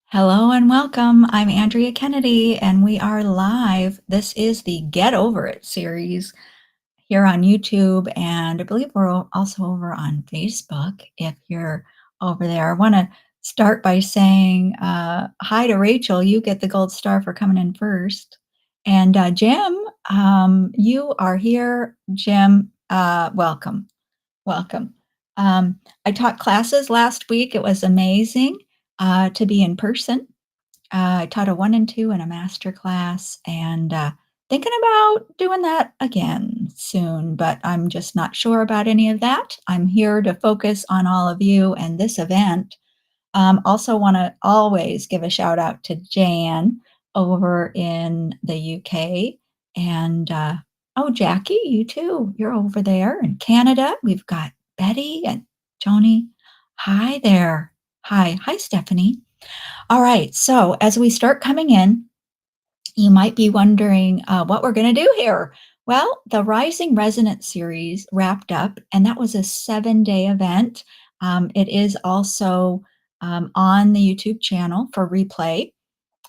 Hello and welcome. I'm Andrea Kennedy, and we are live. This is the Get Over It series here on YouTube, and I believe we're also over on Facebook if you're over there. I want to start by saying hi to Rachel. You get the gold star for coming in first. And Jim, you are here. Jim, welcome. Welcome. I taught classes last week. It was amazing to be in person. I taught a 1 and 2 in a master class and, thinking about doing that again soon, but I'm just not sure about any of that. I'm here to focus on all of you and this event. Also wanna always give a shout out to Jan over in the UK and, oh, Jackie, you too. You're over there in Canada. We've got Betty and Joni. Hi there. Hi. Hi, Stephanie. All right, so as we start coming in, you might be wondering what we're going to do here. Well, the Rising Resonance series wrapped up, and that was a 7-day event. It is also on the YouTube channel for replay.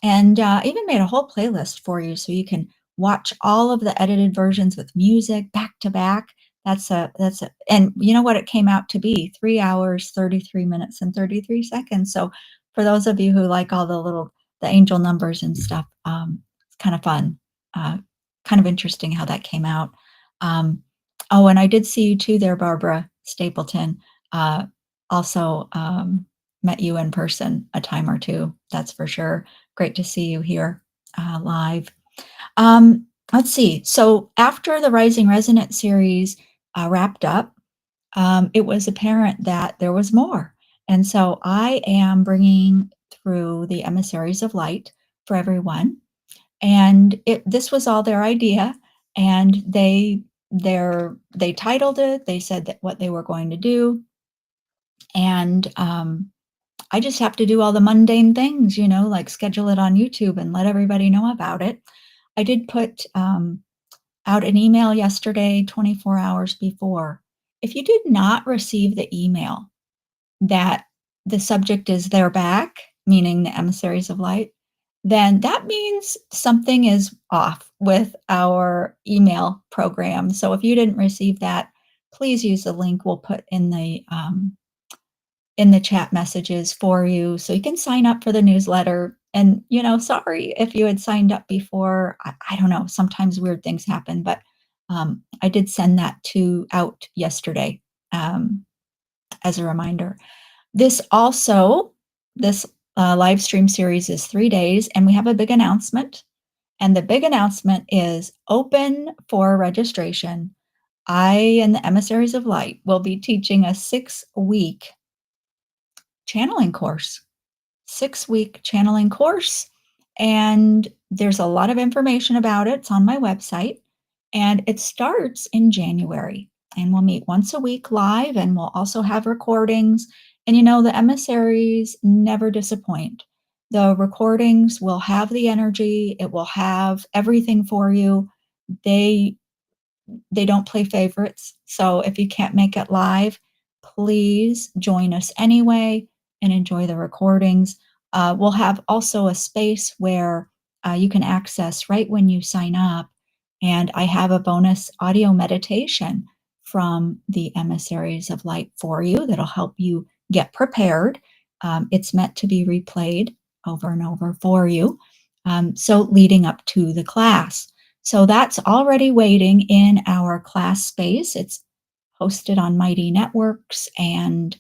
And I even made a whole playlist for you so you can watch all of the edited versions with music back to back. And you know what it came out to be? 3 hours, 33 minutes, and 33 seconds. So for those of you who like all the angel numbers and stuff, it's kind of fun, uh, kind of interesting how that came out. Um, oh, and I did see you too there, Barbara Stapleton. Uh, also met you in person a time or two, that's for sure. Great to see you here live. Let's see. So after the Rising Resonance series wrapped up, it was apparent that there was more. And so I am bringing through the Emissaries of Light for everyone. And this was all their idea. And they titled it. They said that what they were going to do. And I just have to do all the mundane things, like schedule it on YouTube and let everybody know about it. I did put out an email yesterday, 24 hours before. If you did not receive the email that the subject is their back, meaning the Emissaries of Light, then that means something is off with our email program. So if you didn't receive that, please use the link we'll put in the chat messages for you so you can sign up for the newsletter. And, sorry if you had signed up before. I don't know, sometimes weird things happen, but I did send that out yesterday as a reminder. This live stream series is 3 days, and we have a big announcement. And the big announcement is open for registration. I and the Emissaries of Light will be teaching a 6-week channeling course, 6-week channeling course. And there's a lot of information about it. It's on my website. And it starts in January. And we'll meet once a week live, and we'll also have recordings. And the emissaries never disappoint. The recordings will have the energy, it will have everything for you. They don't play favorites. So if you can't make it live, please join us anyway and enjoy the recordings. We'll have also a space where you can access right when you sign up. And I have a bonus audio meditation from the Emissaries of Light for you that'll help you get prepared. It's meant to be replayed over and over for you. So leading up to the class. So that's already waiting in our class space. It's hosted on Mighty Networks. And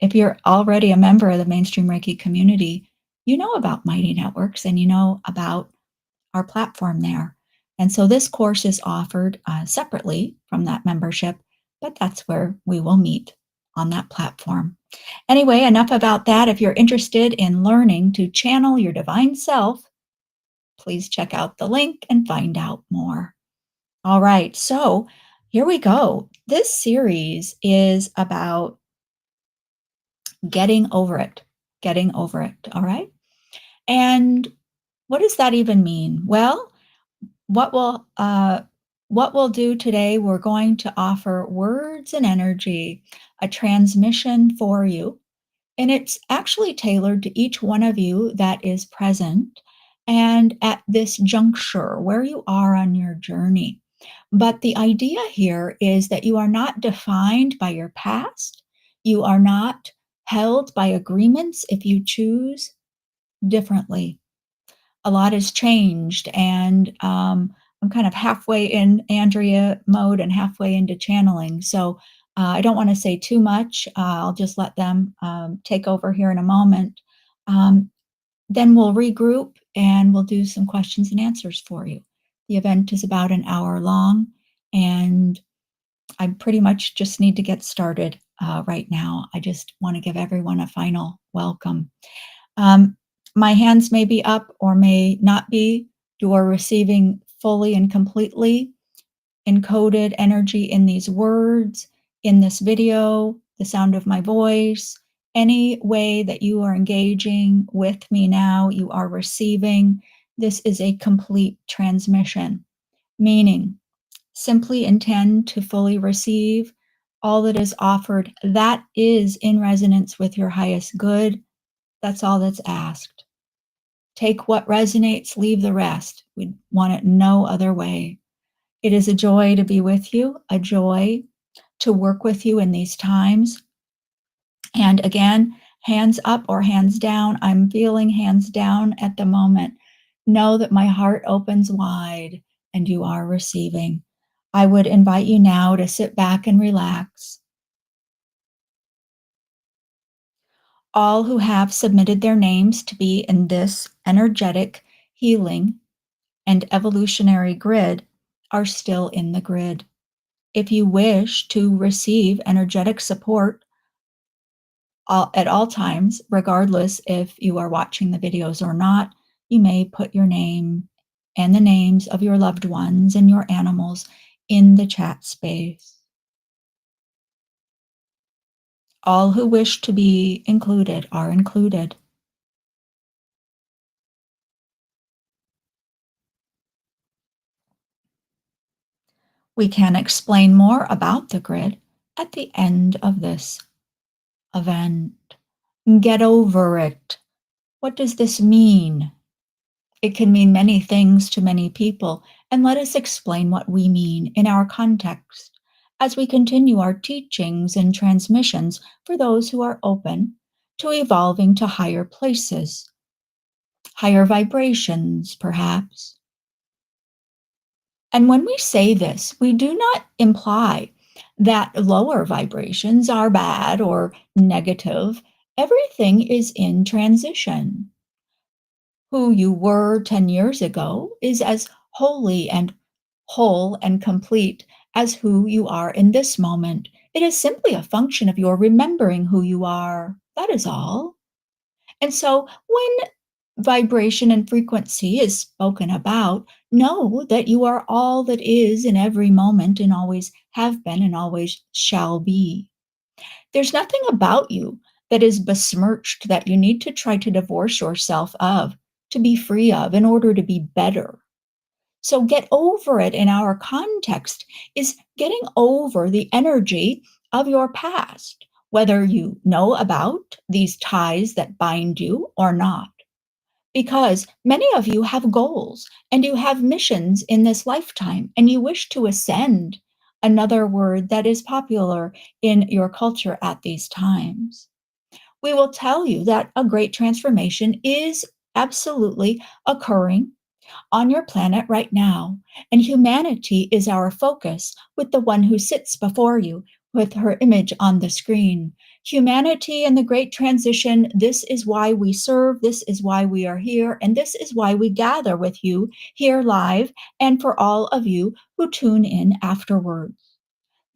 if you're already a member of the mainstream Reiki community, you know about Mighty Networks and you know about our platform there. And so this course is offered separately from that membership, but that's where we will meet on that platform. Anyway, enough about that. If you're interested in learning to channel your divine self, please check out the link and find out more. All right, so here we go. This series is about getting over it, all right? And what does that even mean? Well, what we'll do today, we're going to offer words and energy, a transmission for you. And it's actually tailored to each one of you that is present and at this juncture where you are on your journey. But the idea here is that you are not defined by your past. You are not held by agreements if you choose differently. A lot has changed, and I'm kind of halfway in Andrea mode and halfway into channeling. So I don't want to say too much. I'll just let them take over here in a moment. Um, then we'll regroup and we'll do some questions and answers for you. The event is about an hour long, and I pretty much just need to get started right now. I just want to give everyone a final welcome. Um, my hands may be up or may not be. You are receiving fully and completely encoded energy in these words, in this video, the sound of my voice. Any way that you are engaging with me now, you are receiving. This is a complete transmission, meaning simply intend to fully receive all that is offered that is in resonance with your highest good. That's all that's asked. Take what resonates, leave the rest. We want it no other way. It is a joy to be with you, a joy to work with you in these times. And again, hands up or hands down. I'm feeling hands down at the moment. Know that my heart opens wide and you are receiving. I would invite you now to sit back and relax. All who have submitted their names to be in this energetic healing and evolutionary grid are still in the grid. If you wish to receive energetic support at all times, regardless if you are watching the videos or not, you may put your name and the names of your loved ones and your animals in the chat space. All who wish to be included are included. We can explain more about the grid at the end of this event. Get over it. What does this mean? It can mean many things to many people, and let us explain what we mean in our context as we continue our teachings and transmissions for those who are open to evolving to higher places, higher vibrations, perhaps. And when we say this, we do not imply that lower vibrations are bad or negative. Everything is in transition. Who you were 10 years ago is as holy and whole and complete as who you are in this moment. It is simply a function of your remembering who you are. That is all. And so when vibration and frequency is spoken about, know that you are all that is in every moment and always have been and always shall be. There's nothing about you that is besmirched that you need to try to divorce yourself of, to be free of, in order to be better. So get over it in our context is getting over the energy of your past, whether you know about these ties that bind you or not. Because many of you have goals and you have missions in this lifetime and you wish to ascend, another word that is popular in your culture at these times. We will tell you that a great transformation is absolutely occurring on your planet right now, and humanity is our focus with the one who sits before you with her image on the screen. Humanity and the great transition, this is why we serve, this is why we are here, and this is why we gather with you here live, and for all of you who tune in afterwards.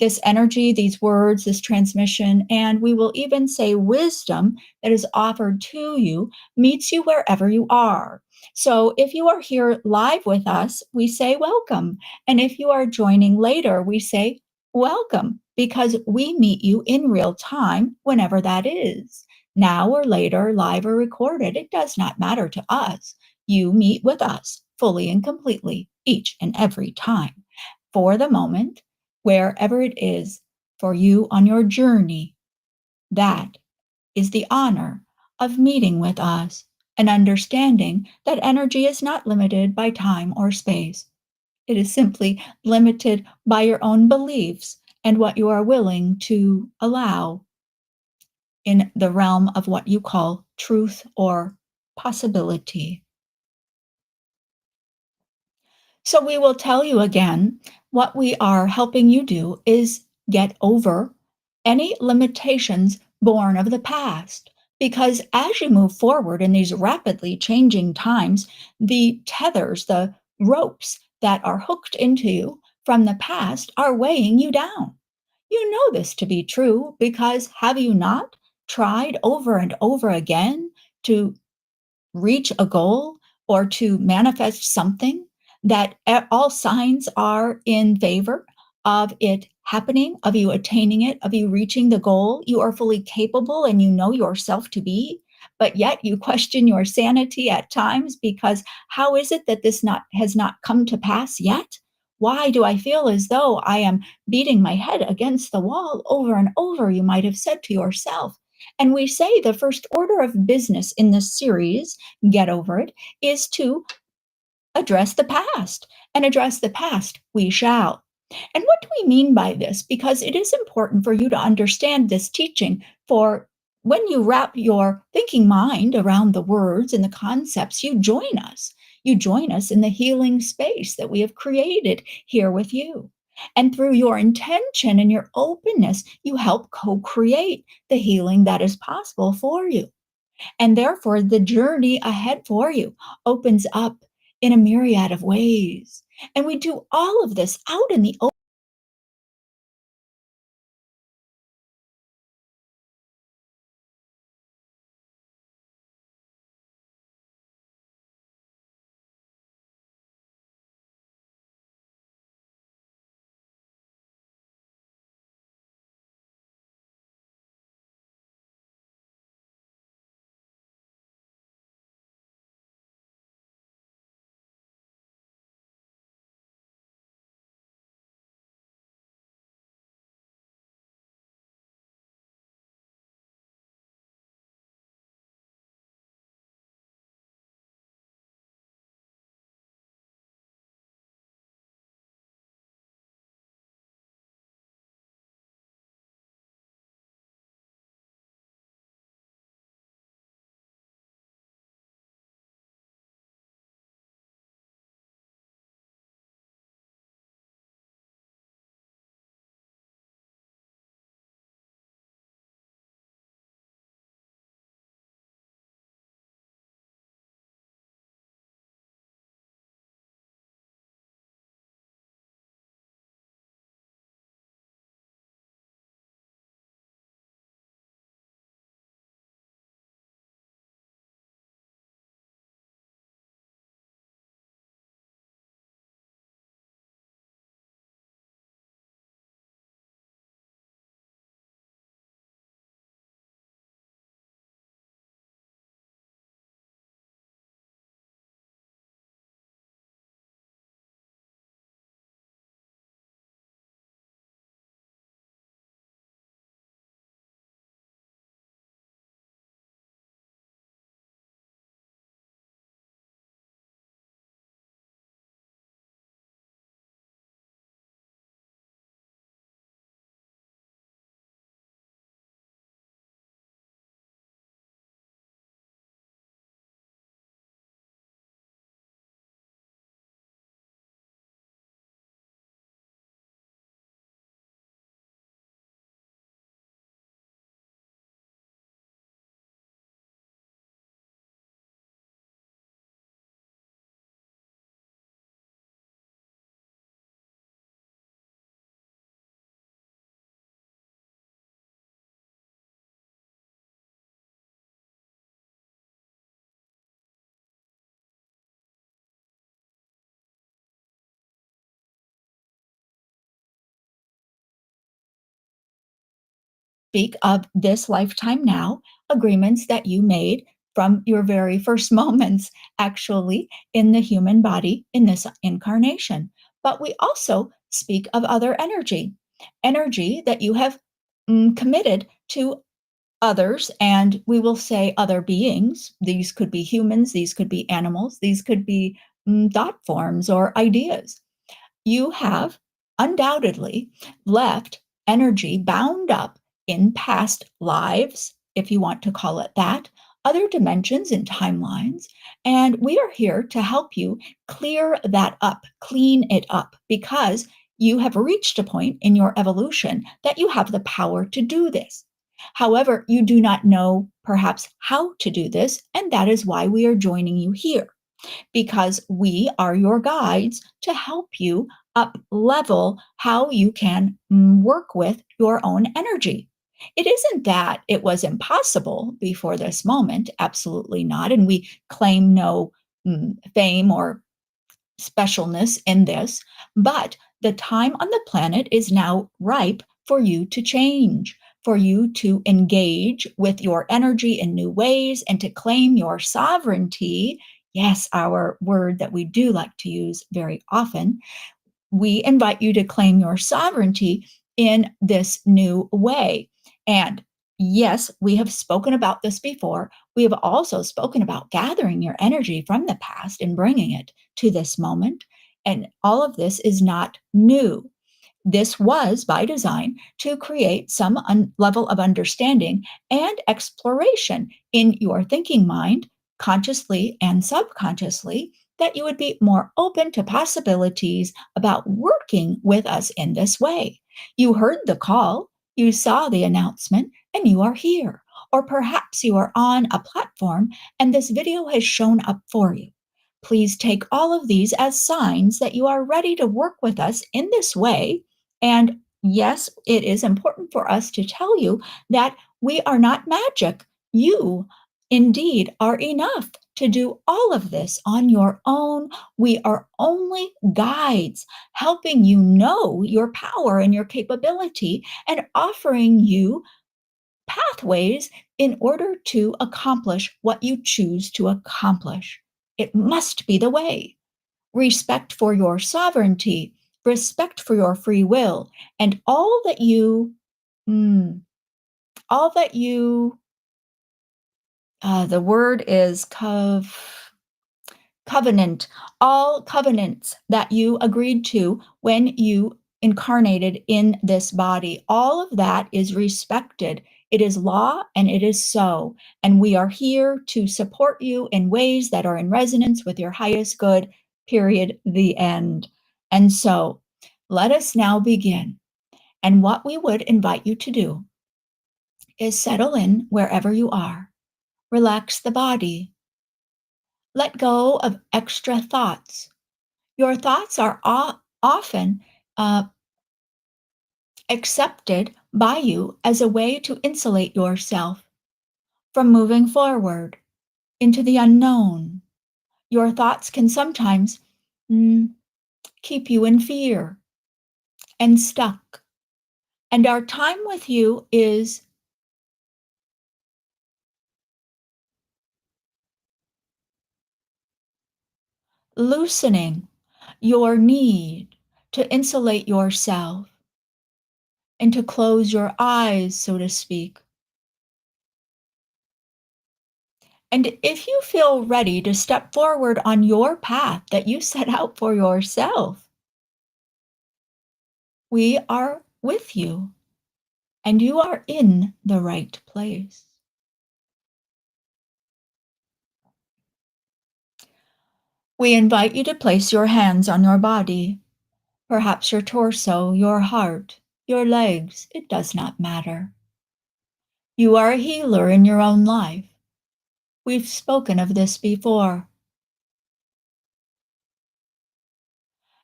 This energy, these words, this transmission, and we will even say wisdom that is offered to you meets you wherever you are. So if you are here live with us, we say welcome. And if you are joining later, we say welcome because we meet you in real time whenever that is. Now or later, live or recorded, it does not matter to us. You meet with us fully and completely each and every time. For the moment, wherever it is for you on your journey, that is the honor of meeting with us and understanding that energy is not limited by time or space. It is simply limited by your own beliefs and what you are willing to allow in the realm of what you call truth or possibility. So we will tell you again what we are helping you do is get over any limitations born of the past. Because as you move forward in these rapidly changing times, the tethers, the ropes that are hooked into you from the past are weighing you down. You know this to be true because have you not tried over and over again to reach a goal or to manifest something that all signs are in favor of it happening, of you attaining it, of you reaching the goal you are fully capable and you know yourself to be, but yet you question your sanity at times because how is it that this not has not come to pass yet? Why do I feel as though I am beating my head against the wall over and over? You might have said to yourself. And we say the first order of business in this series, Get Over It, is to address the past. And address the past we shall. And what do we mean by this? Because it is important for you to understand this teaching. For when you wrap your thinking mind around the words and the concepts, you join us. You join us in the healing space that we have created here with you. And through your intention and your openness, you help co create the healing that is possible for you. And therefore, the journey ahead for you opens up in a myriad of ways. And we do all of this out in the open. Speak of this lifetime now, agreements that you made from your very first moments, actually, in the human body in this incarnation. But we also speak of other energy, energy that you have committed to others, and we will say other beings. These could be humans, these could be animals, these could be thought forms or ideas. You have undoubtedly left energy bound up in past lives, if you want to call it that, other dimensions and timelines. And we are here to help you clear that up, clean it up, because you have reached a point in your evolution that you have the power to do this. However, you do not know perhaps how to do this, and that is why we are joining you here, because we are your guides to help you up level how you can work with your own energy. It isn't that it was impossible before this moment, absolutely not. And we claim no fame or specialness in this, but the time on the planet is now ripe for you to change, for you to engage with your energy in new ways and to claim your sovereignty. Yes, our word that we do like to use very often. We invite you to claim your sovereignty in this new way. And yes, we have spoken about this before. We have also spoken about gathering your energy from the past and bringing it to this moment. And all of this is not new. This was by design to create some level of understanding and exploration in your thinking mind, consciously and subconsciously, that you would be more open to possibilities about working with us in this way. You heard the call, you saw the announcement, and you are here. Or perhaps you are on a platform and this video has shown up for you. Please take all of these as signs that you are ready to work with us in this way. And yes, it is important for us to tell you that we are not magic. You indeed are enough to do all of this on your own. We are only guides, helping you know your power and your capability and offering you pathways in order to accomplish what you choose to accomplish. It must be the way. Respect for your sovereignty, respect for your free will, and mm, all that you, the word is covenant, all covenants that you agreed to when you incarnated in this body, all of that is respected. It is law and it is so. And we are here to support you in ways that are in resonance with your highest good, period, the end. And so let us now begin. And what we would invite you to do is settle in wherever you are, relax the body, let go of extra thoughts. Your thoughts are often uh, accepted by you as a way to insulate yourself from moving forward into the unknown. Your thoughts can sometimes mm, keep you in fear and stuck. And our time with you is loosening your need to insulate yourself and to close your eyes, so to speak. And if you feel ready to step forward on your path that you set out for yourself, we are with you and you are in the right place. We invite you to place your hands on your body, perhaps your torso, your heart, your legs, it does not matter. You are a healer in your own life. We've spoken of this before.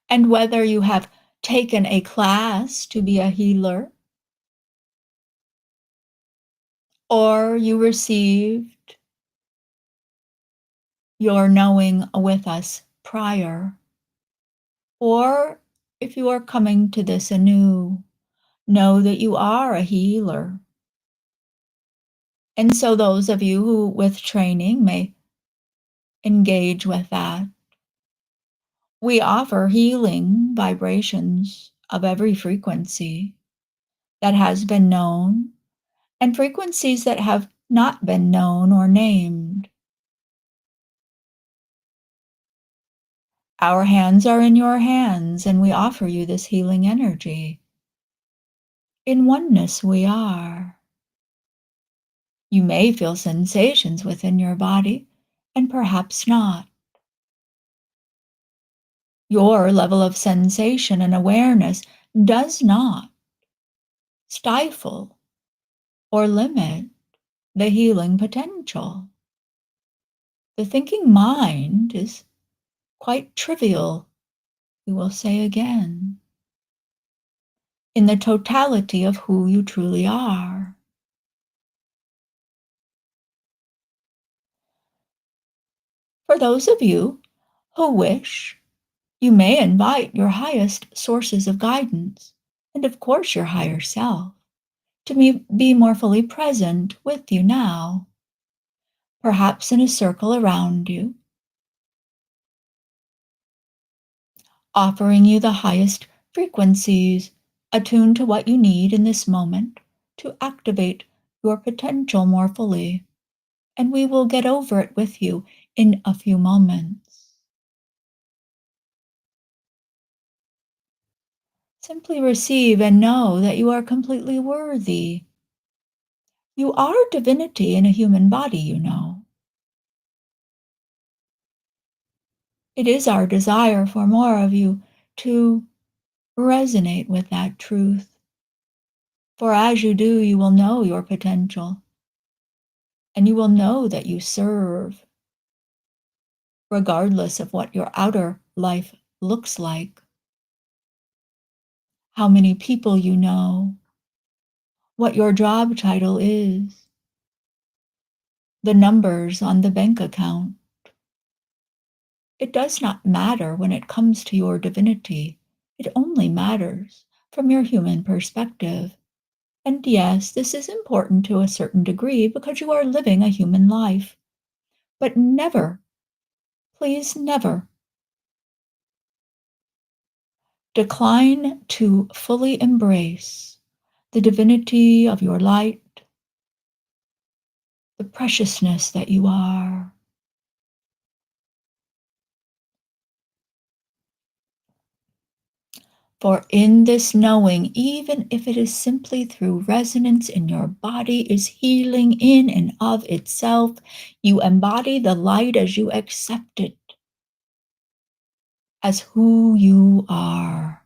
And whether you have taken a class to be a healer, or you received your knowing with us prior, or if you are coming to this anew, know that you are a healer. And so those of you who with training may engage with that, we offer healing vibrations of every frequency that has been known and frequencies that have not been known or named. Our hands are in your hands, and we offer you this healing energy. In oneness, we are. You may feel sensations within your body, and perhaps not. Your level of sensation and awareness does not stifle or limit the healing potential. The thinking mind is quite trivial, we will say again, in the totality of who you truly are. For those of you who wish, you may invite your highest sources of guidance, and of course your higher self, to be more fully present with you now, perhaps in a circle around you, offering you the highest frequencies attuned to what you need in this moment to activate your potential more fully. And we will get over it with you in a few moments. Simply receive and know that you are completely worthy. You are divinity in a human body, you know. It is our desire for more of you to resonate with that truth. For as you do, you will know your potential, and you will know that you serve, regardless of what your outer life looks like, how many people you know, what your job title is, the numbers on the bank account. It does not matter when it comes to your divinity. It only matters from your human perspective. And yes, this is important to a certain degree because you are living a human life. But never, please never, decline to fully embrace the divinity of your light, the preciousness that you are. For in this knowing, even if it is simply through resonance in your body, is healing in and of itself. You embody the light as you accept it as who you are.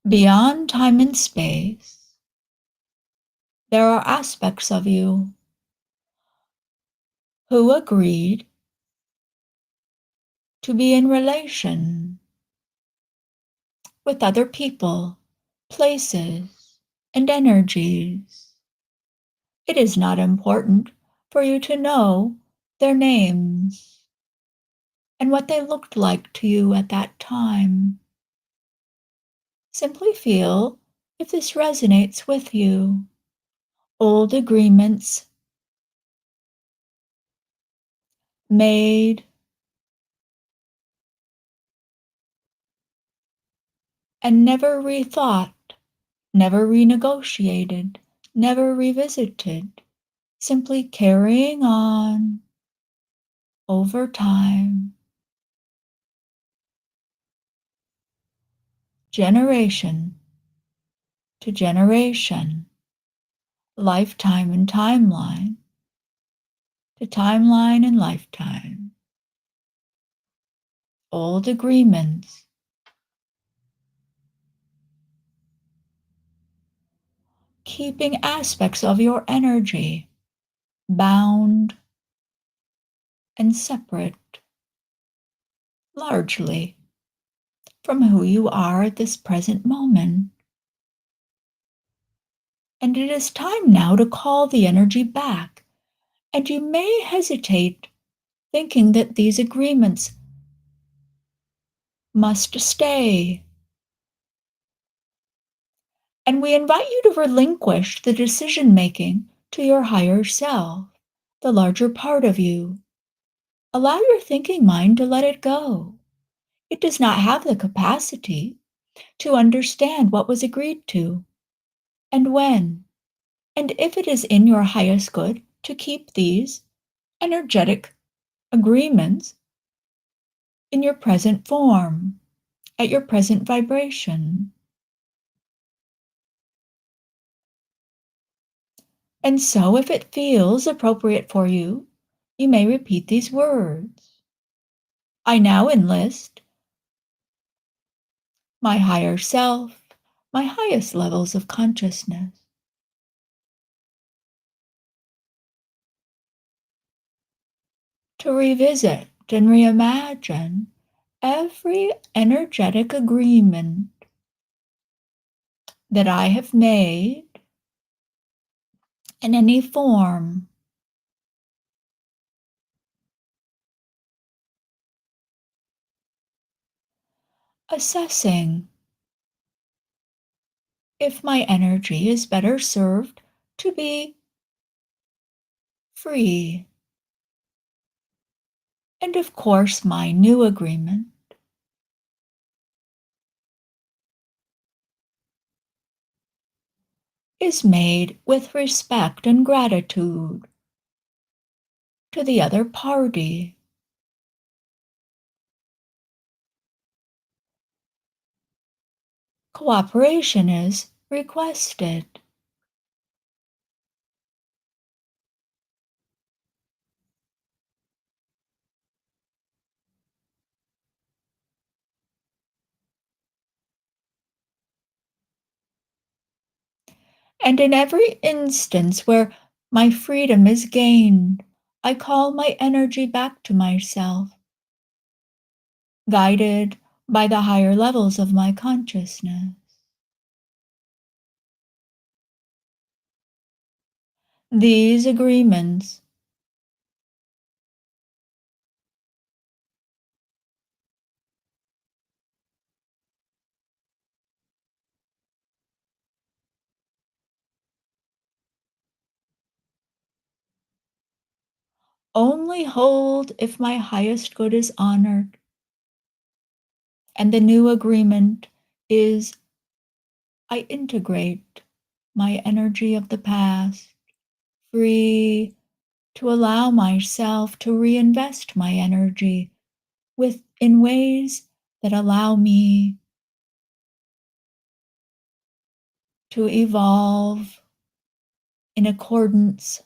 Beyond time and space, there are aspects of you who agreed to be in relation with other people, places, and energies. It is not important for you to know their names and what they looked like to you at that time. Simply feel if this resonates with you. Old agreements made and never rethought, never renegotiated, never revisited, simply carrying on over time, generation to generation, lifetime and timeline to timeline and lifetime. Old agreements, keeping aspects of your energy bound and separate, largely from who you are at this present moment. And it is time now to call the energy back. And you may hesitate, thinking that these agreements must stay. And we invite you to relinquish the decision making to your higher self, the larger part of you. Allow your thinking mind to let it go. It does not have the capacity to understand what was agreed to and when, and if it is in your highest good to keep these energetic agreements in your present form, at your present vibration. And so, if it feels appropriate for you, you may repeat these words. I now enlist my higher self, my highest levels of consciousness, to revisit and reimagine every energetic agreement that I have made in any form, assessing if my energy is better served to be free. And of course, my new agreement is made with respect and gratitude to the other party. Cooperation is requested. And in every instance where my freedom is gained, I call my energy back to myself, guided by the higher levels of my consciousness. These agreements only hold if my highest good is honored, and the new agreement is I integrate my energy of the past, free to allow myself to reinvest my energy in ways that allow me to evolve in accordance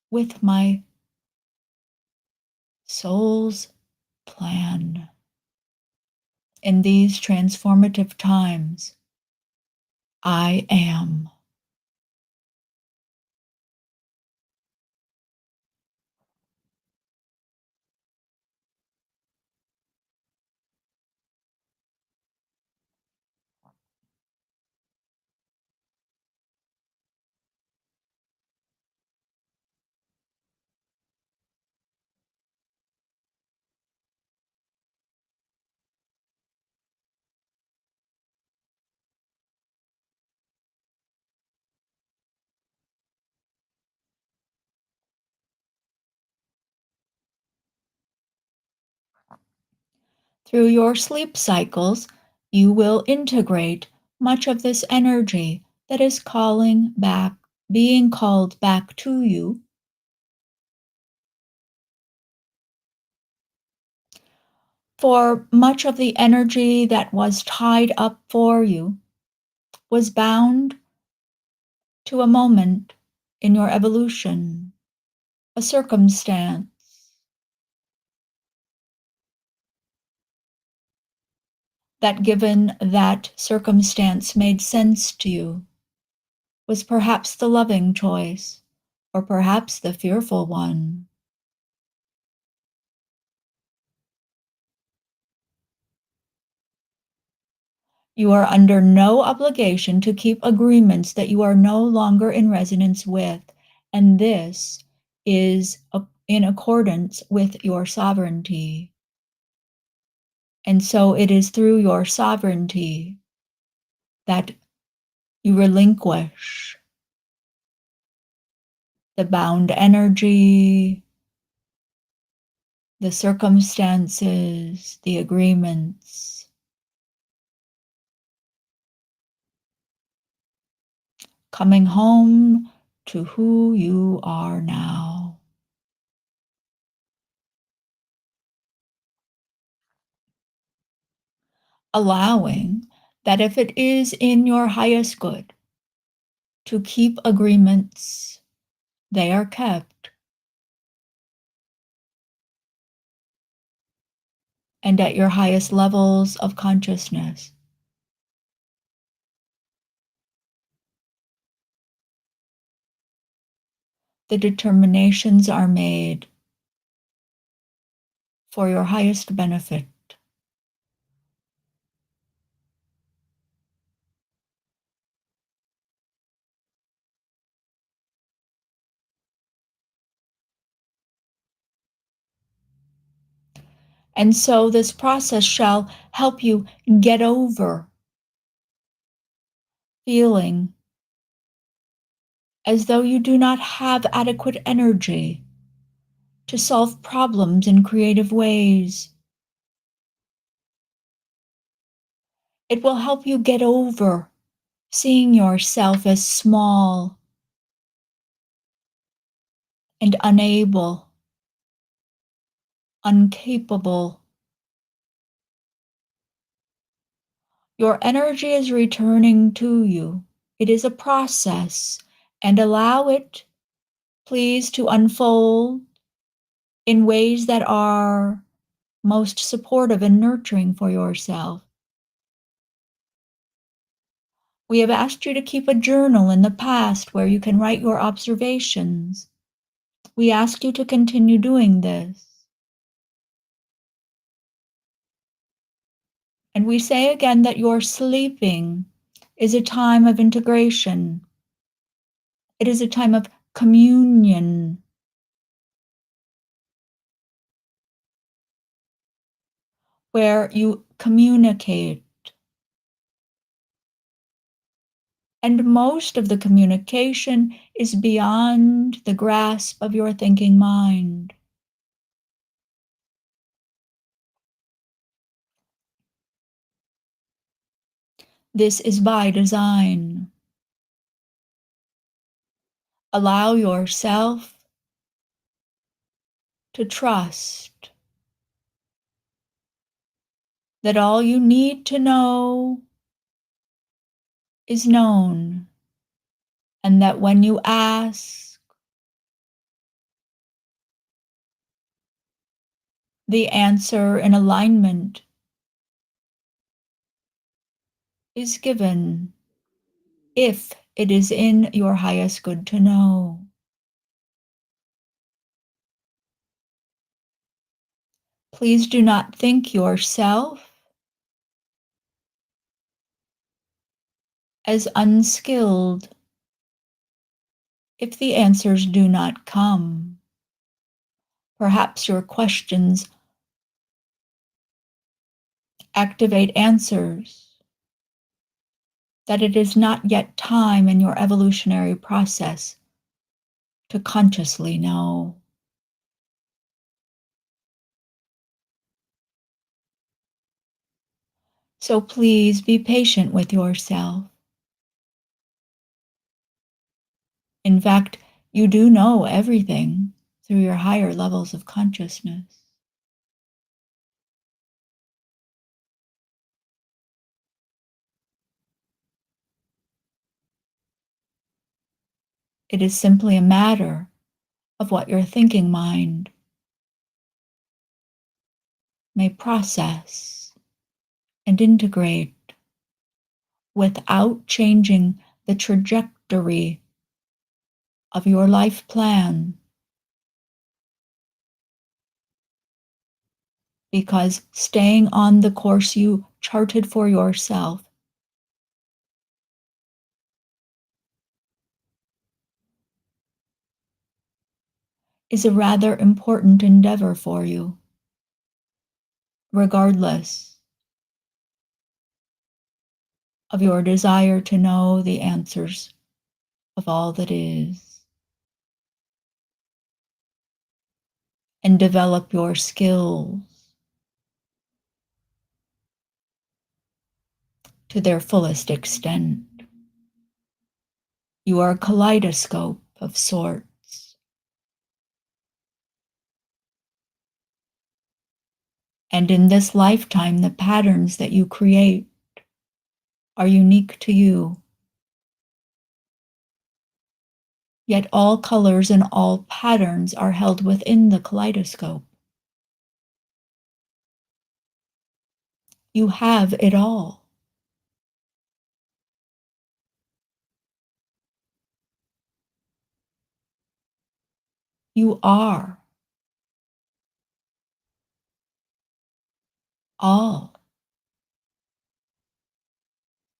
with my soul's plan. In these transformative times, I am. Through your sleep cycles, you will integrate much of this energy that is calling back, being called back to you. For much of the energy that was tied up for you was bound to a moment in your evolution, a circumstance that, given that circumstance made sense to you, was perhaps the loving choice, or perhaps the fearful one. You are under no obligation to keep agreements that you are no longer in resonance with, and this is in accordance with your sovereignty. And so it is through your sovereignty that you relinquish the bound energy, the circumstances, the agreements, coming home to who you are now. Allowing that if it is in your highest good to keep agreements, they are kept, and at your highest levels of consciousness. The determinations are made for your highest benefit. And so this process shall help you get over feeling as though you do not have adequate energy to solve problems in creative ways. It will help you get over seeing yourself as small and unable, incapable. Your energy is returning to you. It is a process, and allow it, please, to unfold in ways that are most supportive and nurturing for yourself. We have asked you to keep a journal in the past where you can write your observations. We ask you to continue doing this. And we say again that your sleeping is a time of integration. It is a time of communion, where you communicate. And most of the communication is beyond the grasp of your thinking mind. This is by design. Allow yourself to trust that all you need to know is known, and that when you ask, the answer in alignment is given, if it is in your highest good to know. Please do not think yourself as unskilled if the answers do not come. Perhaps your questions activate answers that it is not yet time in your evolutionary process to consciously know. So please be patient with yourself. In fact, you do know everything through your higher levels of consciousness. It is simply a matter of what your thinking mind may process and integrate without changing the trajectory of your life plan. Because staying on the course you charted for yourself is a rather important endeavor for you, regardless of your desire to know the answers of all that is, and develop your skills to their fullest extent. You are a kaleidoscope of sorts. And in this lifetime, the patterns that you create are unique to you. Yet all colors and all patterns are held within the kaleidoscope. You have it all. You are all.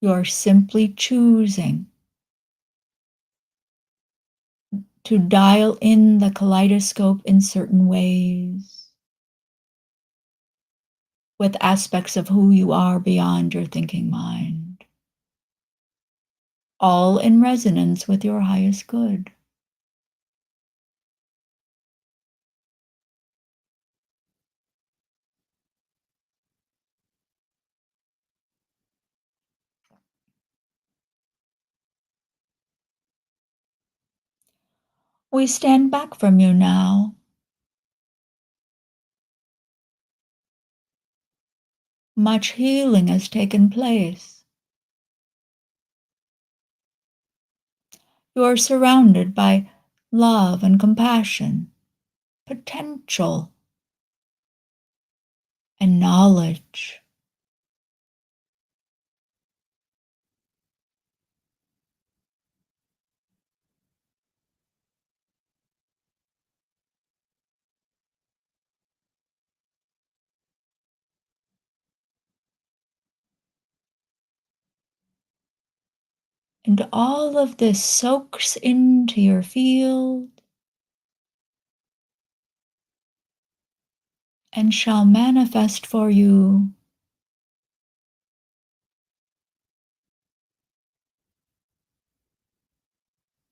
You're simply choosing to dial in the kaleidoscope in certain ways, with aspects of who you are beyond your thinking mind, all in resonance with your highest good. We stand back from you now. Much healing has taken place. You are surrounded by love and compassion, potential, and knowledge. And all of this soaks into your field and shall manifest for you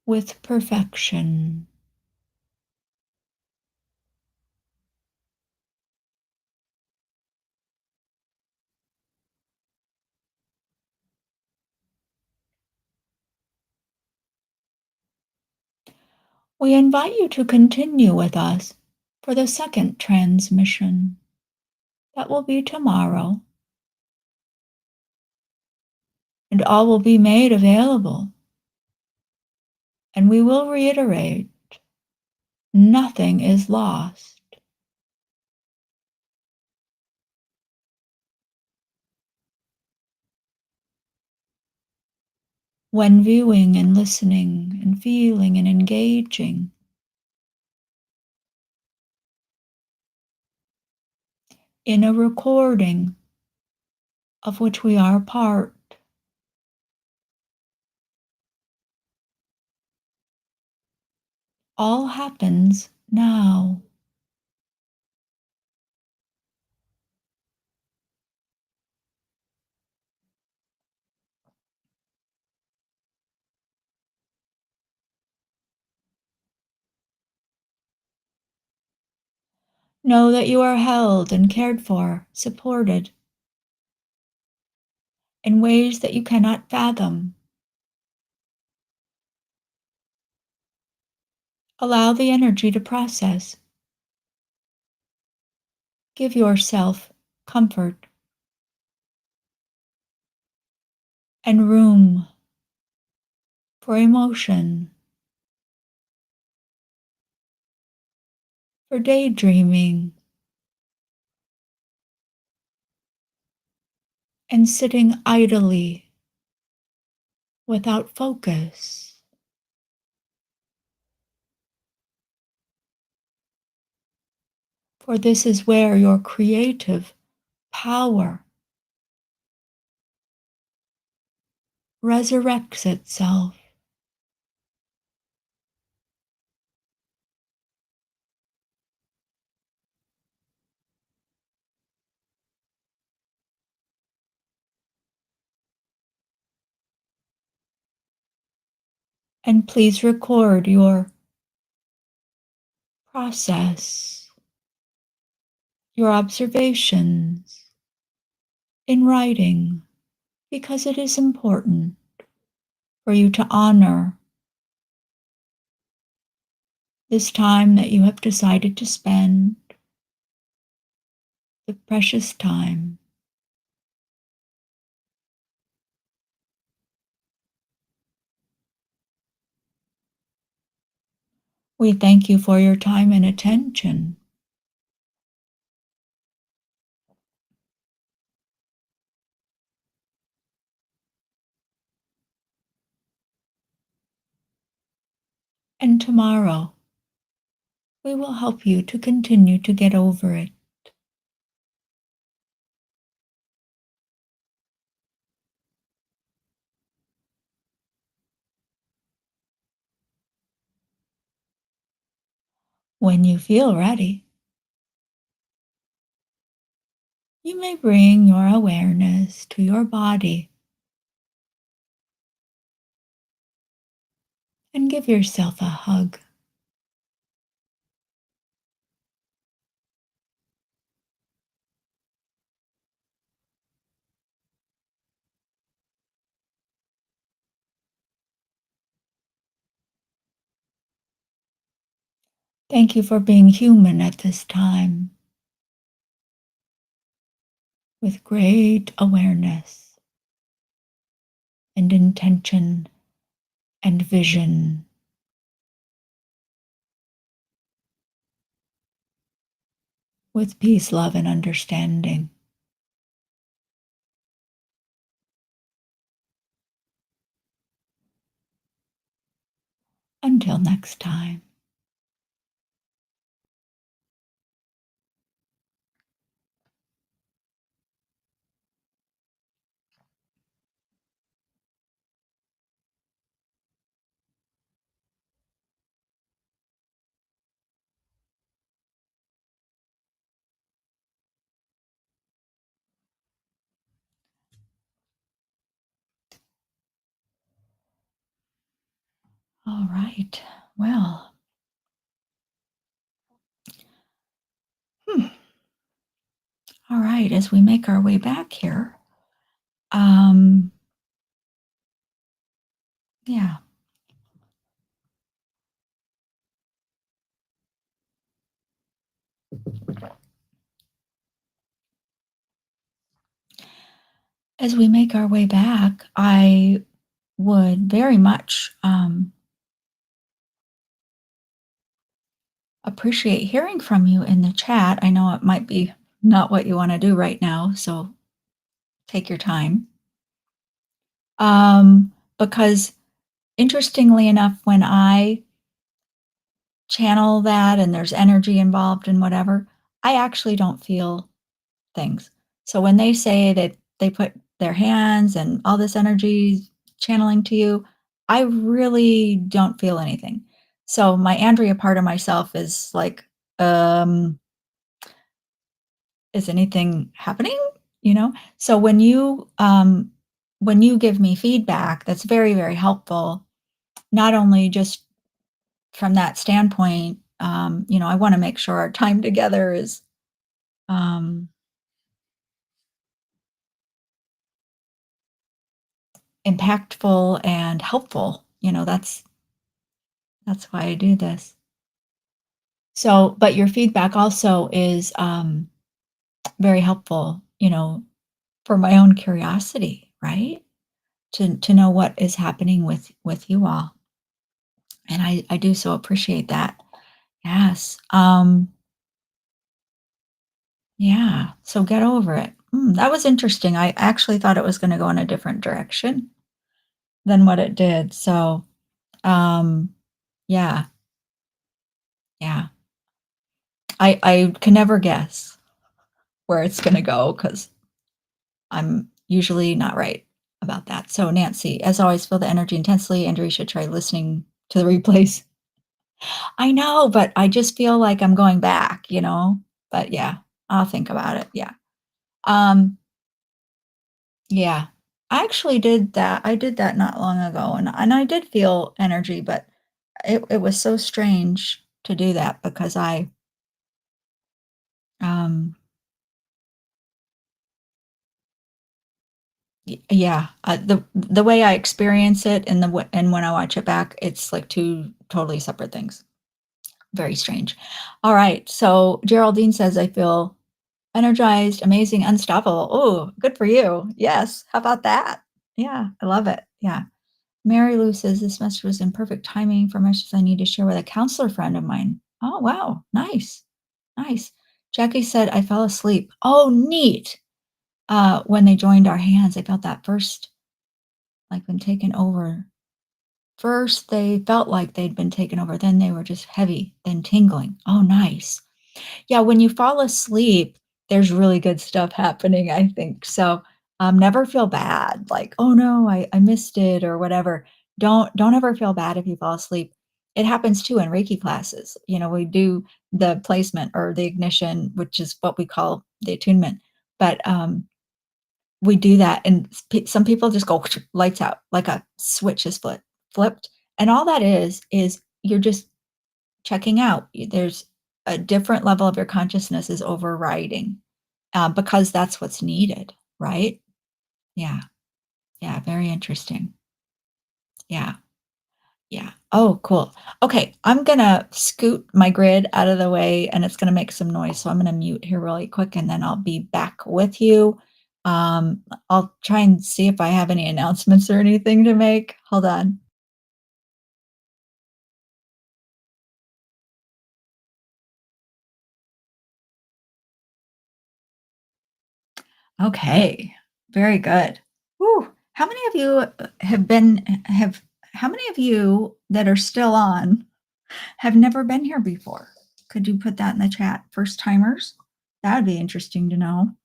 with perfection. We invite you to continue with us for the second transmission. That will be tomorrow, and all will be made available. And we will reiterate, nothing is lost. When viewing and listening and feeling and engaging in a recording of which we are a part, all happens now. Know that you are held and cared for, supported in ways that you cannot fathom. Allow the energy to process. Give yourself comfort and room for emotion, for daydreaming, and sitting idly without focus. For this is where your creative power resurrects itself. And please record your process, your observations in writing, because it is important for you to honor This time that you have decided to spend, the precious time. We thank you for your time and attention. And tomorrow, we will help you to continue to get over it. When you feel ready, you may bring your awareness to your body and give yourself a hug. Thank you for being human at this time with great awareness and intention and vision, with peace, love, and understanding. Until next time. All right. Well, hmm, all right. As we make our way back here, um, yeah, as we make our way back, I would very much appreciate hearing from you in the chat. I know it might be not what you want to do right now, so take your time. Because interestingly enough, when I channel that and there's energy involved and whatever, I actually don't feel things. So when they say that they put their hands and all this energy channeling to you, I really don't feel anything. So my Andrea part of myself is like, um, is anything happening? You know? So when you give me feedback, that's very, very helpful, not only just from that standpoint, I want to make sure our time together is um, impactful and helpful. That's why I do this. So, but your feedback also is very helpful. For my own curiosity, right? To know what is happening with you all, and I do so appreciate that. Yes. Yeah. So get over it. That was interesting. I actually thought it was going to go in a different direction than what it did. So, um, yeah, yeah. I can never guess where it's going to go because I'm usually not right about that. So, Nancy, as always, feel the energy intensely. Andrew, you should try listening to the replays. I know, but I just feel like I'm going back. But yeah, I'll think about it. Yeah. Um, yeah. I actually did that. I did that not long ago and I did feel energy, but it was so strange to do that because um yeah, the way I experience it and and when I watch it back, it's like two totally separate things. Very strange. All right. So Geraldine says, I feel energized, amazing, unstoppable. Oh, good for you. Yes. How about that? Yeah, I love it. Yeah. Mary Lou says, this message was in perfect timing for messages I need to share with a counselor friend of mine. Oh, wow. Nice. Nice. Jackie said, I fell asleep. Oh, neat. When they joined our hands, I felt that first, like when taken over. First, they felt like they'd been taken over. Then they were just heavy, then tingling. Oh, nice. Yeah, when you fall asleep, there's really good stuff happening, I think. So, never feel bad, like, "Oh, no, I missed it," or whatever. Don't ever feel bad if you fall asleep. It happens too in Reiki classes. We do the placement or the ignition, which is what we call the attunement, but, we do that, and some people just go lights out, like a switch is flipped, and all that is you're just checking out. There's a different level of your consciousness is overriding, because that's what's needed, right? Yeah, yeah, very interesting. Yeah, yeah. Oh, cool. Okay, I'm gonna scoot my grid out of the way, and it's gonna make some noise, so I'm gonna mute here really quick, and then I'll be back with you. I'll try and see if I have any announcements or anything to make. Hold on. Okay, very good. Whew. How many of you have how many of you that are still on have never been here before? Could you put that in the chat? First timers? That would be interesting to know.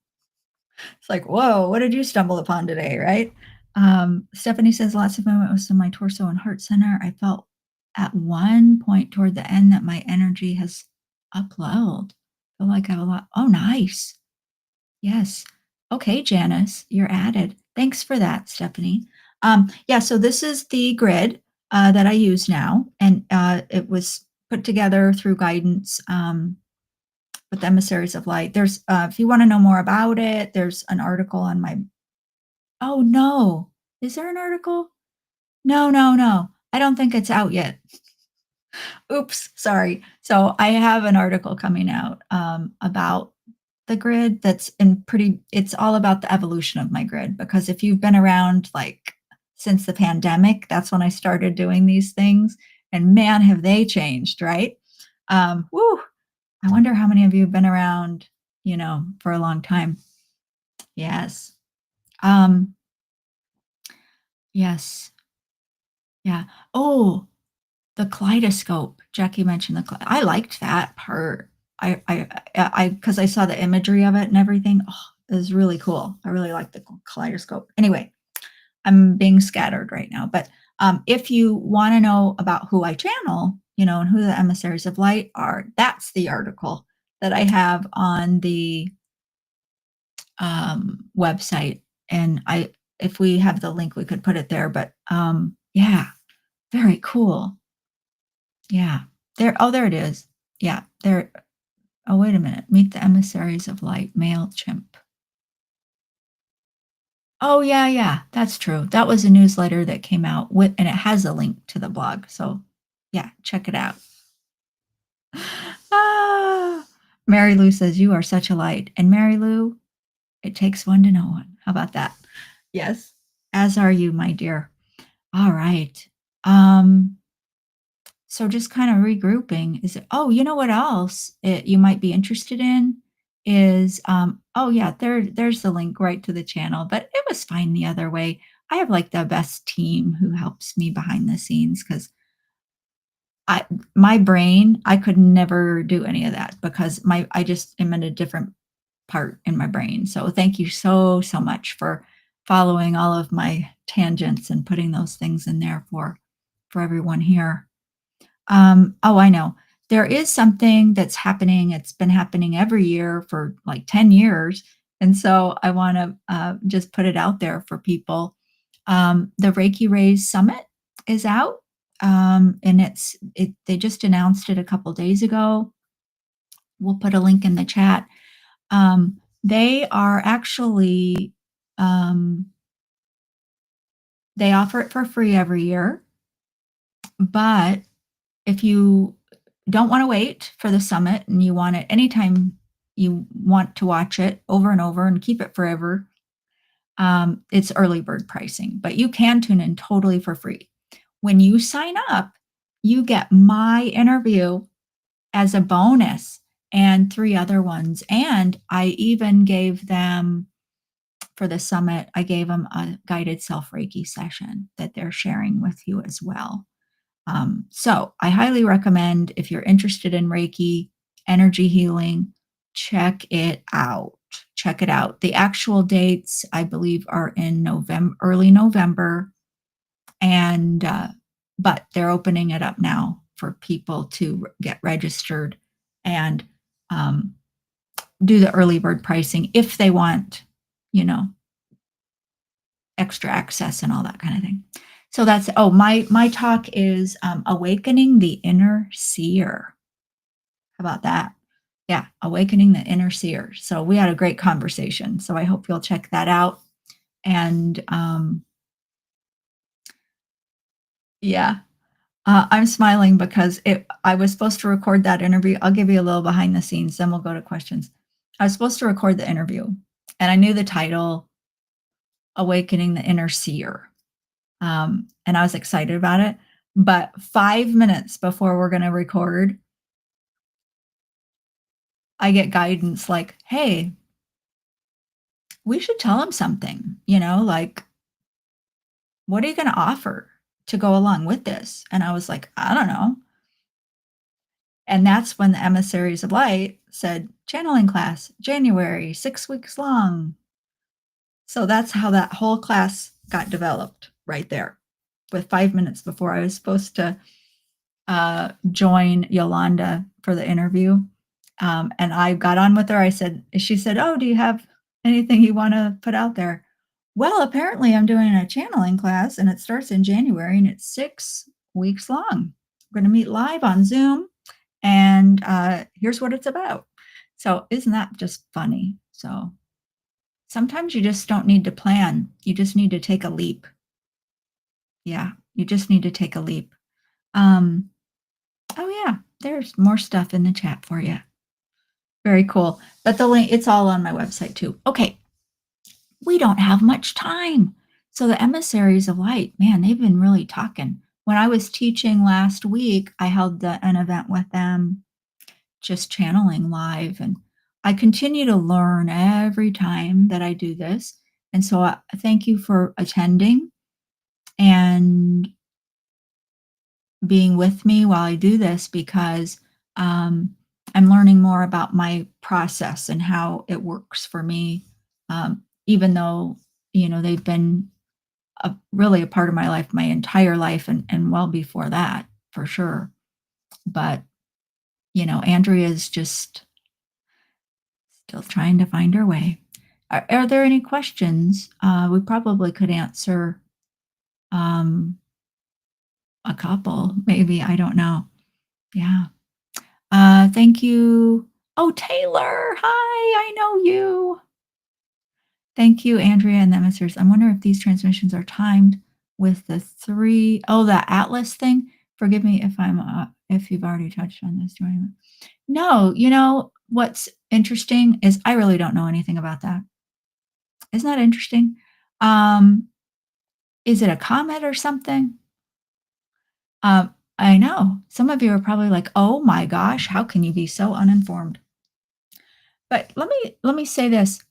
It's like, whoa, what did you stumble upon today, right? Stephanie says lots of movement was in my torso and heart center. I felt at one point toward the end that my energy has upleveled. Feel like I have a lot. Oh, nice. Yes. Okay, Janice, you're added. Thanks for that, Stephanie. Yeah, so this is the grid that I use now, and it was put together through guidance with Emissaries of Light. There's, if you want to know more about it, there's an article on my. Oh no, is there an article? No, no, no. I don't think it's out yet. Oops, sorry. So I have an article coming out about the grid that's in pretty it's all about the evolution of my grid, because if you've been around like since the pandemic, that's when I started doing these things, and man, have they changed, right? Woo, I wonder how many of you have been around, for a long time. Yes. Um, yes. Yeah. Oh, the kaleidoscope. Jackie mentioned I liked that part. Because I saw the imagery of it and everything. Oh, it was really cool. I really liked the kaleidoscope. Anyway, I'm being scattered right now, but if you want to know about who I channel, and who the emissaries of light are, that's the article that I have on the website. And if we have the link, we could put it there. But yeah, very cool. Yeah. There. Oh, there it is. Yeah. There. Oh, wait a minute. Meet the emissaries of light, MailChimp. Oh, yeah, yeah. That's true. That was a newsletter that came out with, and it has a link to the blog. So, yeah, check it out. Ah, Mary Lou says, you are such a light. And Mary Lou, it takes one to know one. How about that? Yes. As are you, my dear. All right. Um, So just kind of regrouping is oh, you know what else you might be interested in is oh yeah, there's the link right to the channel, but it was fine the other way. I have like the best team who helps me behind the scenes because I my brain, I could never do any of that because I just am in a different part in my brain. So thank you so much for following all of my tangents and putting those things in there for everyone here. Oh, I know. There is something that's happening. It's been happening every year for like 10 years. And so I want to just put it out there for people. The Reiki Raise Summit is out. And they just announced it a couple days ago. We'll put a link in the chat. They are actually, um, they offer it for free every year. But if you don't want to wait for the summit and you want it anytime you want to watch it over and over and keep it forever, it's early bird pricing, but you can tune in totally for free. When you sign up, you get my interview as a bonus and three other ones. And I even gave them for the summit, I gave them a guided self Reiki session that they're sharing with you as well. So I highly recommend if you're interested in Reiki, energy healing, check it out. Check it out. The actual dates, I believe, are in November, early November, and but they're opening it up now for people to get registered and um, do the early bird pricing if they want, you know, extra access and all that kind of thing. So that's my talk is awakening the inner seer. How about that? Yeah, awakening the inner seer. So we had a great conversation. So I hope you'll check that out. And yeah, I'm smiling because I was supposed to record that interview. I'll give you a little behind the scenes, then we'll go to questions. I was supposed to record the interview, and I knew the title, Awakening the Inner Seer. And I was excited about it. But 5 minutes before we're going to record, I get guidance like, hey, we should tell him something, like, what are you going to offer to go along with this? And I was like, I don't know. And that's when the Emissaries of Light said, channeling class, January, 6 weeks long. So that's how that whole class got developed right there with 5 minutes before I was supposed to join Yolanda for the interview. And I got on with her. She said, oh, do you have anything you want to put out there? Well, apparently I'm doing a channeling class and it starts in January and it's 6 weeks long. We're going to meet live on Zoom and here's what it's about. So isn't that just funny? So sometimes you just don't need to plan. You just need to take a leap. Yeah, you just need to take a leap. Oh yeah, there's more stuff in the chat for you. Very cool. But the link, it's all on my website too. Okay, we don't have much time. So the Emissaries of Light, man, they've been really talking. When I was teaching last week, I held an event with them, just channeling live. And I continue to learn every time that I do this. And so thank you for attending and being with me while I do this because I'm learning more about my process and how it works for me. Even though, they've been really a part of my life, my entire life, and well before that, for sure. But, Andrea is just still trying to find her way. Are there any questions? We probably could answer a couple, maybe. I don't know. Yeah. Thank you. Oh, Taylor. Hi, I know you. Thank you, Andrea and the Emissaries. I wonder if these transmissions are timed with the the Atlas thing. Forgive me if you've already touched on this. No, what's interesting is I really don't know anything about that. Isn't that interesting? Is it a comet or something? I know some of you are probably like, oh my gosh, how can you be so uninformed? But let me say this.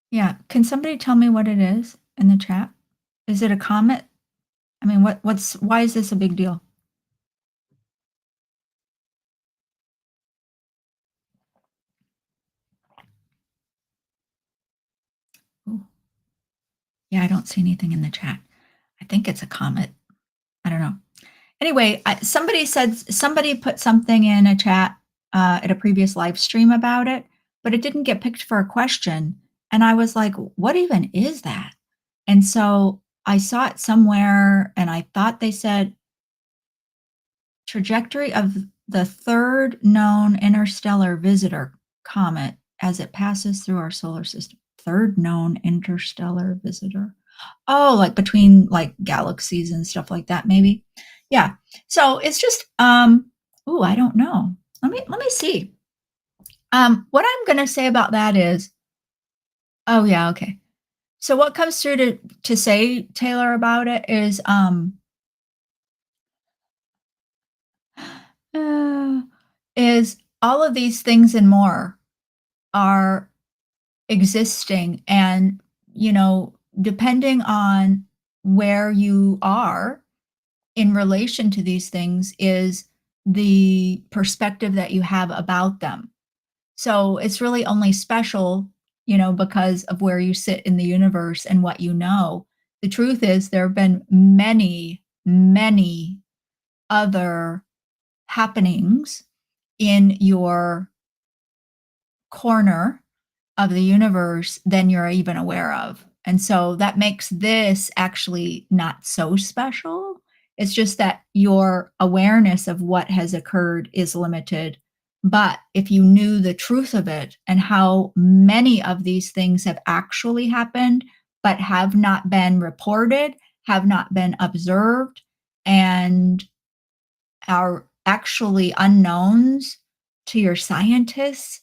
Yeah, can somebody tell me what it is in the chat? Is it a comet? I mean, why is this a big deal? Ooh. Yeah, I don't see anything in the chat. I think it's a comet. I don't know. Anyway, somebody put something in a chat at a previous live stream about it, but it didn't get picked for a question. And I was like, what even is that? And so I saw it somewhere and I thought they said trajectory of the third known interstellar visitor comet as it passes through our solar system. Third known interstellar visitor. Oh, like between like galaxies and stuff like that, maybe. Yeah. So it's just, ooh, I don't know. Let me see. What I'm gonna say about that is, oh yeah, okay. So what comes through to say, Taylor, about it is, uh, is all of these things and more are existing, and depending on where you are in relation to these things is the perspective that you have about them. So it's really only special, because of where you sit in the universe and what you know. The truth is, there have been many, many other happenings in your corner of the universe than you're even aware of. And so that makes this actually not so special. It's just that your awareness of what has occurred is limited. But if you knew the truth of it and how many of these things have actually happened, but have not been reported, have not been observed, and are actually unknowns to your scientists,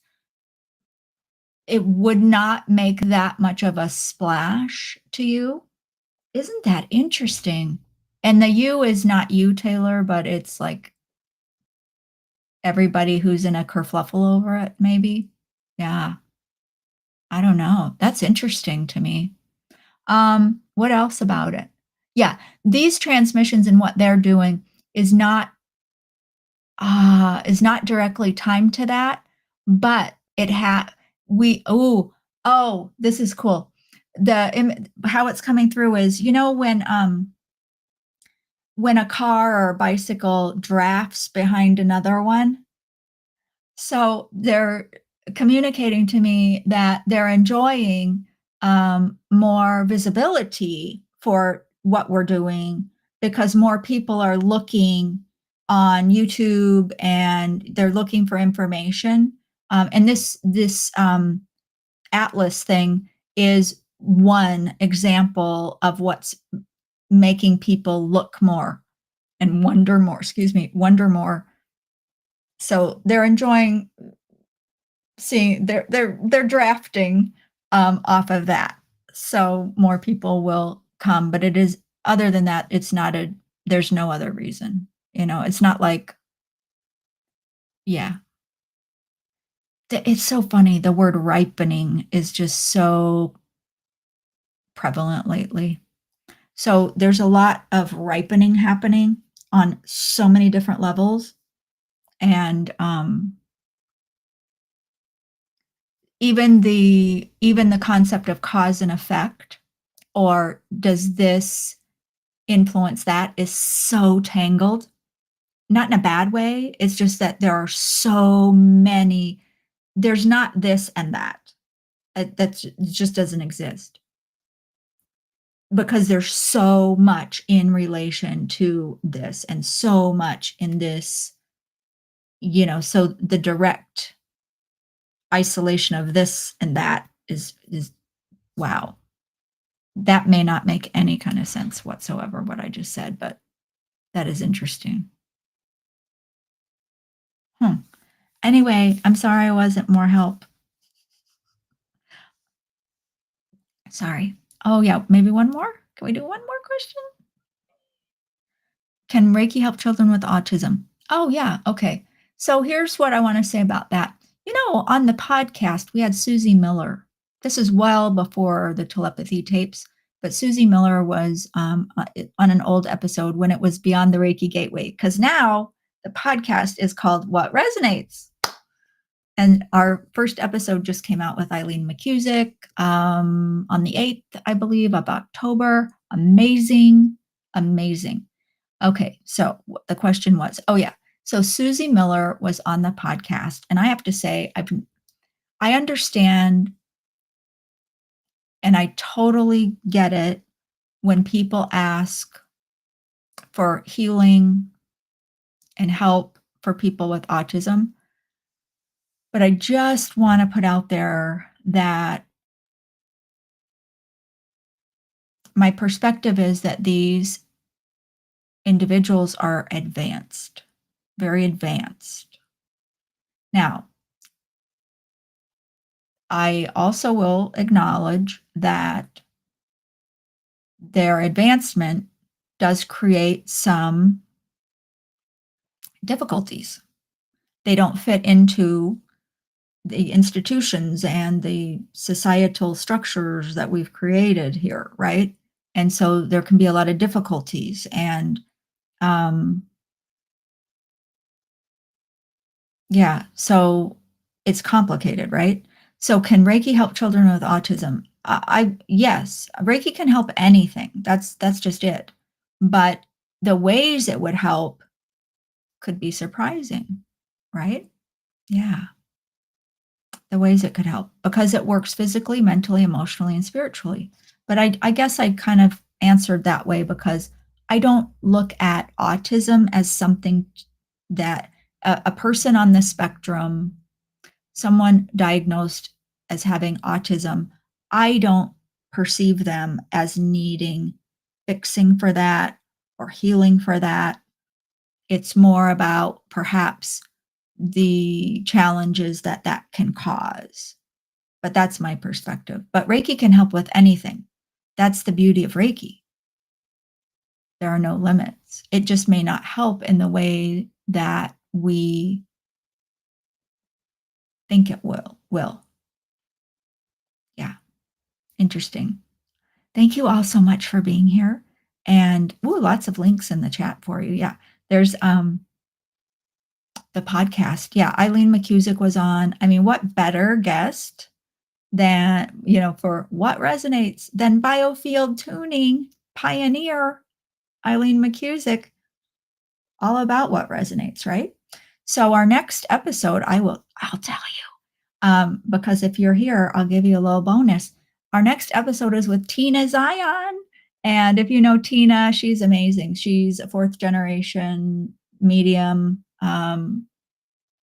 it would not make that much of a splash to you. Isn't that interesting? And the you is not you, Taylor, but it's like everybody who's in a kerfluffle over it, maybe. Yeah, I don't know. That's interesting to me. What else about it? Yeah, these transmissions and what they're doing is not is not directly timed to that, but it had we oh, this is cool. How it's coming through is, when a car or a bicycle drafts behind another one, so they're communicating to me that they're enjoying more visibility for what we're doing because more people are looking on YouTube and they're looking for information. And this Atlas thing is one example of what's making people look more and wonder more. Excuse me, wonder more. So they're enjoying seeing they're drafting off of that, so more people will come. But it is, other than that, it's not a there's no other reason. It's not like, yeah. It's so funny, the word ripening is just so prevalent lately. So there's a lot of ripening happening on so many different levels, and even the concept of cause and effect, or does this influence that, is so tangled. Not in a bad way, it's just that there are so many. There's not this and that. That's it just doesn't exist because there's so much in relation to this and so much in this, so the direct isolation of this and that is wow. That may not make any kind of sense whatsoever, what I just said, but that is interesting. Hmm. Anyway, I'm sorry I wasn't more help. Sorry. Oh, yeah, maybe one more? Can we do one more question? Can Reiki help children with autism? Oh, yeah, okay. So here's what I wanna say about that. On the podcast, we had Susie Miller. This is well before the telepathy tapes, but Susie Miller was, on an old episode when it was Beyond the Reiki Gateway. Because now the podcast is called What Resonates? And our first episode just came out with Eileen McCusick on the 8th, I believe, of October. Amazing, amazing. Okay, so the question was, oh yeah, so Susie Miller was on the podcast, and I have to say, I understand, and I totally get it when people ask for healing and help for people with autism. But I just want to put out there that my perspective is that these individuals are advanced, very advanced. Now, I also will acknowledge that their advancement does create some difficulties. They don't fit into the institutions and the societal structures that we've created here, right? And so there can be a lot of difficulties and yeah, so it's complicated, right? So can Reiki help children with autism? Yes, Reiki can help anything. That's just it. But the ways it would help could be surprising, right? Yeah, the ways it could help because it works physically, mentally, emotionally, and spiritually. But I guess I kind of answered that way because I don't look at autism as something that a person on the spectrum, someone diagnosed as having autism, I don't perceive them as needing fixing for that or healing for that. It's more about perhaps the challenges that that can cause. But that's my perspective. But Reiki can help with anything. That's the beauty of Reiki. There are no limits. It just may not help in the way that we think it will. Yeah, interesting. Thank you all so much for being here. And ooh, lots of links in the chat for you. Yeah. There's the podcast. Yeah, Eileen McCusick was on. I mean, what better guest than, for what resonates than biofield tuning pioneer Eileen McCusick, all about what resonates, right? So our next episode, I'll tell you, because if you're here, I'll give you a little bonus. Our next episode is with Tina Zion. And if you know Tina, she's amazing. She's a fourth generation medium,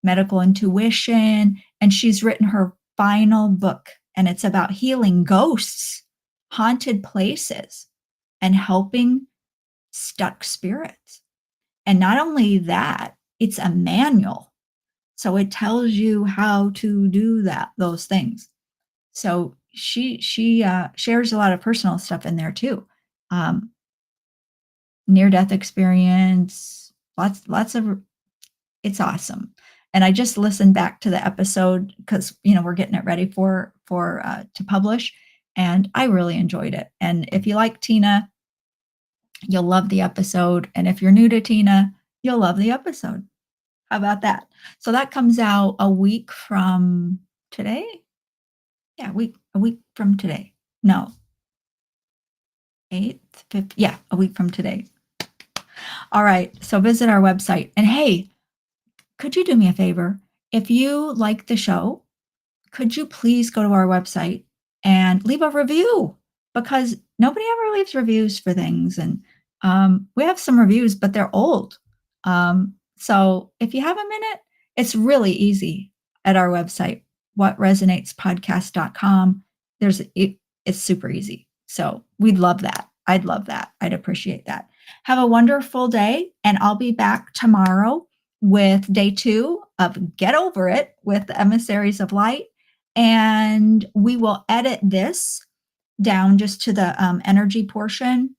medical intuition, and she's written her final book, and it's about healing ghosts, haunted places, and helping stuck spirits. And not only that, it's a manual. So it tells you how to do those things. So she shares a lot of personal stuff in there too. Near death experience, lots of, it's awesome. And I just listened back to the episode because we're getting it ready for to publish, and I really enjoyed it. And if you like Tina, you'll love the episode. And if you're new to Tina, you'll love the episode. How about that? So that comes out a week from today. Yeah, a week from today. No, 8th, 5th. Yeah, a week from today. All right. So visit our website. And hey, could you do me a favor? If you like the show, could you please go to our website and leave a review? Because nobody ever leaves reviews for things. And we have some reviews, but they're old. So if you have a minute, it's really easy at our website, whatresonatspodcast.com. It's super easy. So we'd love that. I'd love that. I'd appreciate that. Have a wonderful day, and I'll be back tomorrow with day 2 of Get Over It with the Emissaries of Light. And we will edit this down just to the energy portion,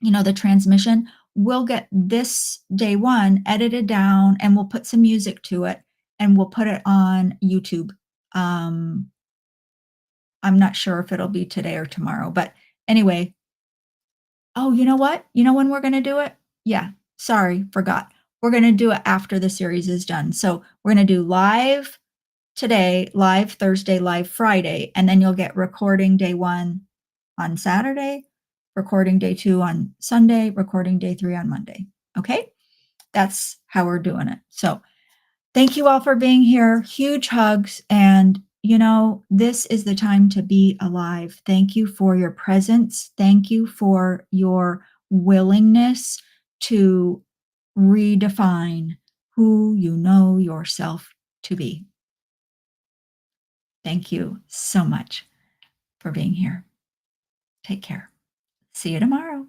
the transmission. We'll get this day 1 edited down, and we'll put some music to it, and we'll put it on YouTube. I'm not sure if it'll be today or tomorrow, but anyway. Oh, you know what? You know when we're going to do it? Yeah, sorry, forgot. We're going to do it after the series is done. So we're going to do live today, live Thursday, live Friday, and then you'll get recording day 1 on Saturday, recording day 2 on Sunday, recording day 3 on Monday. Okay? That's how we're doing it. So thank you all for being here. Huge hugs. And, this is the time to be alive. Thank you for your presence. Thank you for your willingness to redefine who you know yourself to be. Thank you so much for being here. Take care. See you tomorrow.